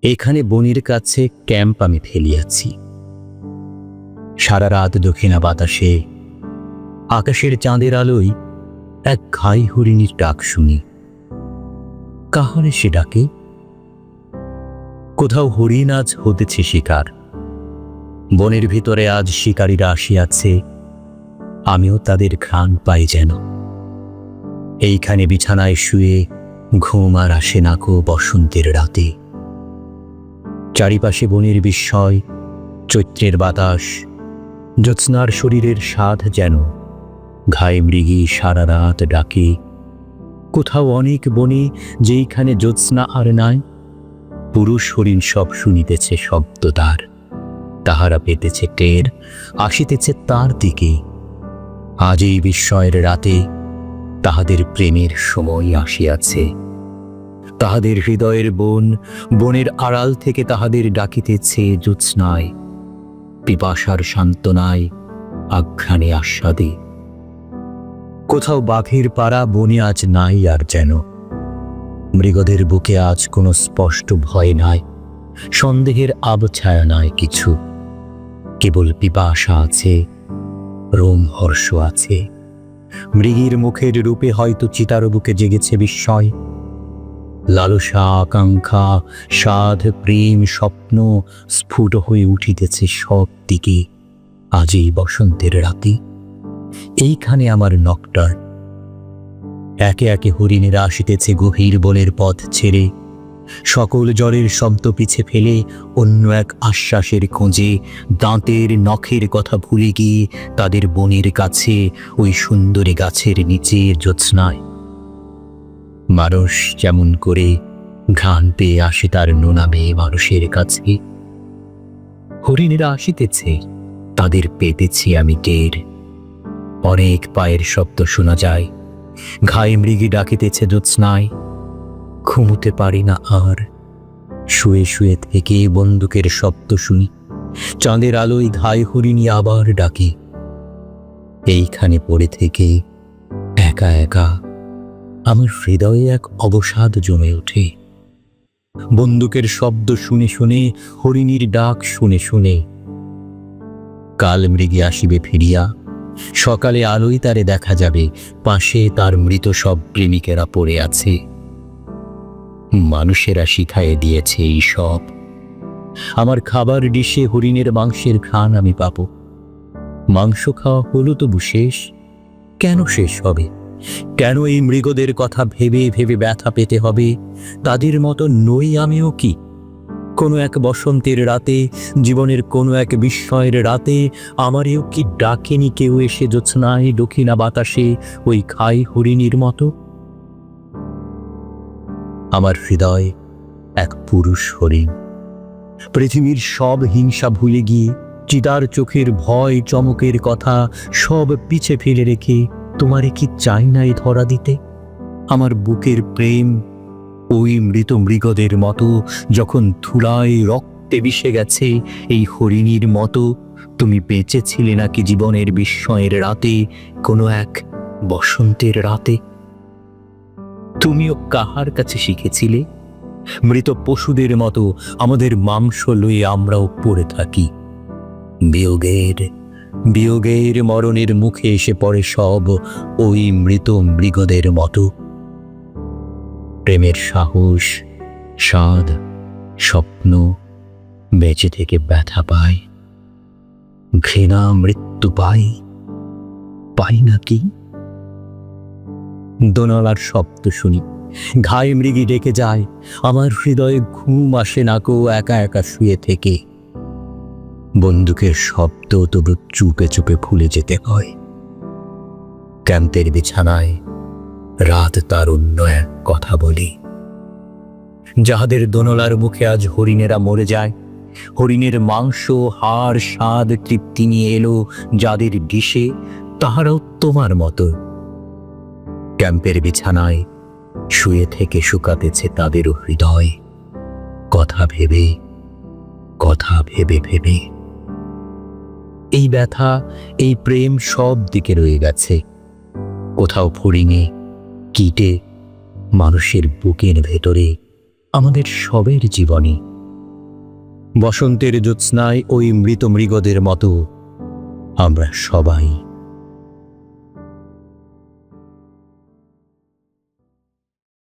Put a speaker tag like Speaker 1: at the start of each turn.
Speaker 1: এখানে বনের কাছে ক্যাম্প আমি ফেলিয়াছি। সারা রাত দক্ষিণা বাতাসে আকাশের চাঁদের আলোয় এক ঘাই হরিণীর ডাক শুনি। কাহারে সে ডাকে? কোথাও হরিণ আজ হতেছে শিকার। বনের ভিতরে আজ শিকারীরা আসিয়াছে, আমিও তাদের ঘ্রাণ পাই যেন। এইখানে বিছানায় শুয়ে ঘুম আর আসে না কো বসন্তের রাতে। চারিপাশে বনের বিস্ময়, চৈত্রের বাতাস, জ্যোৎস্নার শরীরের স্বাদ যেন। ঘায়ে মৃগী সারা রাত ডাকে। কোথাও অনেক বনে যেইখানে জ্যোৎস্না আর নাই, পুরুষ হরিণ সব শুনিতেছে শব্দ তার। তাহারা পেতেছে টের, আসিতেছে তার দিকে। আজ এই বিস্ময়ের রাতে তাহাদের প্রেমের সময় আসিয়াছে। তাহাদের হৃদয়ের বন, বনের আড়াল থেকে তাহাদের ডাকিতেছে জ্যোৎস্নায়, পিপাসার সান্ত্বনায়, আঘ্রাণে আস্বাদে। কোথাও বাঘের পাড়া বনে আজ নাই আর যেন। মৃগদের বুকে আজ কোনো স্পষ্ট ভয় নাই, সন্দেহের আবছায়া নাই কিছু। কেবল পিপাসা আছে, রোমহর্ষ আছে। মৃগীর মুখের রূপে হয়তো চিতার বুকে জেগেছে বিস্ময়। লালসা, আকাঙ্ক্ষা, সাধ, প্রেম, স্বপ্ন স্ফুট হয়ে উঠিতেছে সব দিকে আজ এই বসন্তের রাতে। এইখানে আমার নকটার। একে একে হরিণেরা আসিতেছে গভীর বনের পথ ছেড়ে, সকল জ্বরের শব্দ পিছে ফেলে অন্য এক আশ্বাসের খোঁজে। দাঁতের নখের কথা ভুলে গিয়ে তাদের বনের কাছে, ওই সুন্দরী গাছের নিচে জ্যোৎস্নায়। মানুষ যেমন করে ঘ্রাণ পেয়ে আসে তার নোনা মেয়ে মানুষের কাছে, হরিণেরা আসিতেছে, তাদের পেতেছি আমি টের। অনেক পায়ের শব্দ শোনা যায়, ঘায়ে মৃগী ডাকিতেছে জ্যোৎস্নায়। ঘুমুতে পারি না আর, শুয়ে শুয়ে থেকে বন্দুকের শব্দ শুনি। চাঁদের আলোয় ঘায়ে হরিণী আবার ডাকে। এইখানে পড়ে থেকে একা একা আমার হৃদয়ে এক অবসাদ জমে ওঠে। বন্দুকের শব্দ শুনে শুনে, হরিণীর ডাক শুনে শুনে। কাল মৃগী আসিবে ফিরিয়া, সকালে আলোয় তারে দেখা যাবে, পাশে তার মৃত সব প্রেমিকেরা পড়ে আছে। মানুষেরা শিখাইয়ে দিয়েছে এই সব। আমার খাবার ডিশে হরিণের মাংসের ঘ্রাণ আমি পাব। মাংস খাওয়া হলো তবু শেষ, কেন শেষ হবে? কেন এই মৃগদের কথা ভেবে ভেবে ব্যথা পেতে হবে? তাদের মতো নই আমিও কি? কোনো এক বসন্তের রাতে, জীবনের কোনো এক বিস্ময়ের রাতে আমারেও কি ডাকেনি কেউ এসে জ্যোৎস্নায় দক্ষিণা বাতাসে ওই খাই হরিণীর মতো? আমার হৃদয় এক পুরুষ হরিণ, পৃথিবীর সব হিংসা ভুলে গিয়ে, চিতার চোখের ভয় চমকের কথা সব পিছে ফেলে রেখে তোমারে কি চাই না এই ধরা দিতে? আমার বুকের প্রেম ওই মৃত মৃগদের মতো যখন ধুলায় রক্তে মিশে গেছে, এই হরিণীর মতো তুমি বেঁচেছিলে নাকি জীবনের বিস্ময়ের রাতে, কোনো এক বসন্তের রাতে? তুমিও কাহার কাছে শিখেছিলে? মৃত পশুদের মতো আমাদের মাংস লয়ে আমরাও পড়ে থাকি। বিয়োগের মরণের মুখে এসে পড়ে সব ওই মৃত মৃগদের মতো। প্রেমের সাহস, স্বাদ, স্বপ্ন বেঁচে থেকে ব্যথা পায়, ঘৃণা মৃত্যু পাই নাকি? দোনালার শব্দ শুনি, ঘায়ে মৃগী ডেকে যায়। আমার হৃদয়ে ঘুম আসে না কো একা একা শুয়ে থেকে। বন্দুকের শব্দ তবু চুপে চুপে ভুলে যেতে হয়। ক্যাম্পের বিছানায় রাত তার অন্য এক কথা বলি। যাহাদের দোনলার মুখে আজ হরিণেরা মরে যায়, হরিণের মাংস, হাড়, স্বাদ, তৃপ্তি নিয়ে এলো যাদের ডিশে, তাহারাও তোমার মতো ক্যাম্পের বিছানায় শুয়ে থেকে শুকাতেছে তাদেরও হৃদয়, কথা ভেবে ভেবে। এই ব্যথা, এই প্রেম সব দিকে রয়ে গেছে, কোথাও ফড়িংয়ে, কীটে, মানুষের বুকের ভেতরে, আমাদের সবের জীবনে। বসন্তের জ্যোৎস্নায় ওই মৃত মৃগদের মতো আমরা সবাই